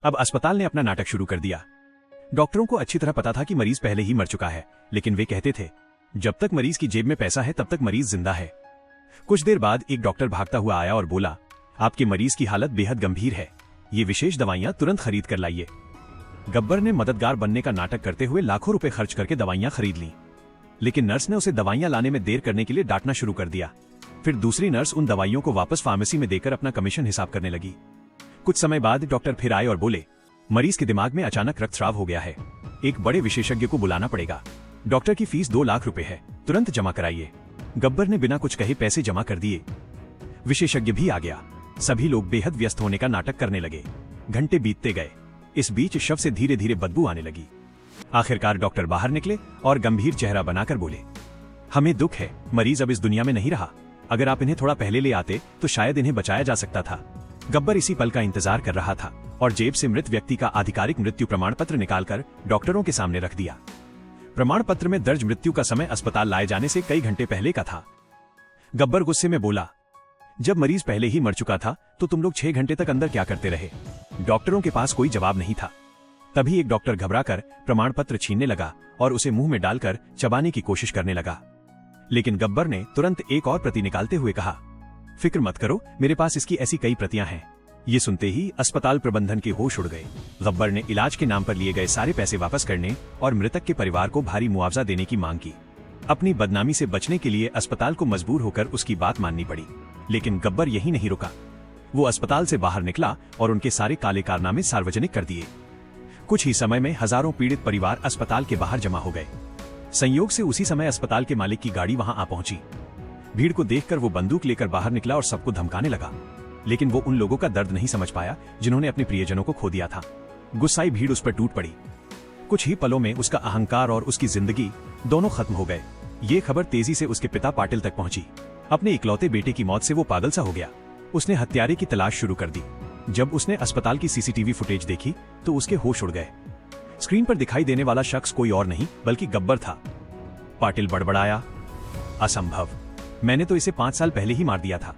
अब अस्पताल ने अपना नाटक शुरू कर दिया। डॉक्टरों को अच्छी तरह पता था कि मरीज पहले ही मर चुका है, लेकिन वे कहते थे जब तक मरीज की जेब में पैसा है तब तक मरीज जिंदा है। कुछ देर बाद एक डॉक्टर भागता हुआ आया और बोला, आपके मरीज की हालत बेहद गंभीर है, ये विशेष दवाइयां तुरंत खरीद कर लाइए। गब्बर ने मददगार बनने का नाटक करते हुए लाखों रुपए खर्च करके दवाइयां खरीद लीं। लेकिन नर्स ने उसे दवाइयां लाने में देर करने के लिए डांटना शुरू कर दिया। फिर दूसरी नर्स उन दवाइयों को वापस फार्मेसी में देकर अपना कमीशन हिसाब करने लगी। कुछ समय बाद डॉक्टर फिर आए और बोले, मरीज के दिमाग में अचानक रक्तस्राव हो गया है, एक बड़े विशेषज्ञ को बुलाना पड़ेगा। डॉक्टर की फीस 2 लाख रुपए है, तुरंत जमा कराइए। गब्बर ने बिना कुछ कहे पैसे जमा कर दिए। विशेषज्ञ भी आ गया। सभी लोग बेहद व्यस्त होने का नाटक करने लगे। घंटे बीतते गए। इस बीच शव से धीरे धीरे बदबू आने लगी। आखिरकार डॉक्टर बाहर निकले और गंभीर चेहरा बनाकर बोले, हमें दुख है, मरीज अब इस दुनिया में नहीं रहा। अगर आप इन्हें थोड़ा पहले ले आते तो शायद इन्हें बचाया जा सकता था। गब्बर इसी पल का इंतजार कर रहा था और जेब से मृत व्यक्ति का आधिकारिक मृत्यु प्रमाण पत्र निकालकर डॉक्टरों के सामने रख दिया। प्रमाण पत्र में दर्ज मृत्यु का समय अस्पताल लाए जाने से कई घंटे पहले का था। गब्बर गुस्से में बोला, जब मरीज पहले ही मर चुका था तो तुम लोग 6 घंटे तक अंदर क्या करते रहे? डॉक्टरों के पास कोई जवाब नहीं था। तभी एक डॉक्टर घबराकर प्रमाण पत्र छीनने लगा और उसे मुंह में डालकर चबाने की कोशिश करने लगा। लेकिन गब्बर ने तुरंत एक और प्रति निकालते हुए कहा, फिक्र मत करो, मेरे पास इसकी ऐसी कई प्रतियां हैं। ये सुनते ही अस्पताल प्रबंधन के होश उड़ गए। गब्बर ने इलाज के नाम पर लिए गए सारे पैसे वापस करने और मृतक के परिवार को भारी मुआवजा देने की मांग की। अपनी बदनामी से बचने के लिए अस्पताल को मजबूर होकर उसकी बात माननी पड़ी। लेकिन गब्बर यही नहीं रुका। वो अस्पताल से बाहर निकला और उनके सारे काले कारनामे सार्वजनिक कर दिए। कुछ ही समय में हजारों पीड़ित परिवार अस्पताल के बाहर जमा हो गए। संयोग से उसी समय अस्पताल के मालिक की गाड़ी वहां आ पहुंची। भीड़ को देखकर वो बंदूक लेकर बाहर निकला और सबको धमकाने लगा। लेकिन वो उन लोगों का दर्द नहीं समझ पाया जिन्होंने अपने प्रियजनों को खो दिया था। गुस्साई भीड़ उस पर टूट पड़ी। कुछ ही पलों में उसका अहंकार और उसकी जिंदगी दोनों खत्म हो गए। ये खबर तेजी से उसके पिता पाटिल तक पहुंची। अपने इकलौते बेटे की मौत से वो पागल सा हो गया। उसने हत्यारे की तलाश शुरू कर दी। जब उसने अस्पताल की सीसीटीवी फुटेज देखी तो उसके होश उड़ गए। स्क्रीन पर दिखाई देने वाला शख्स कोई और नहीं बल्कि गब्बर था। पाटिल बड़बड़ाया, असंभव, मैंने तो इसे 5 साल पहले ही मार दिया था।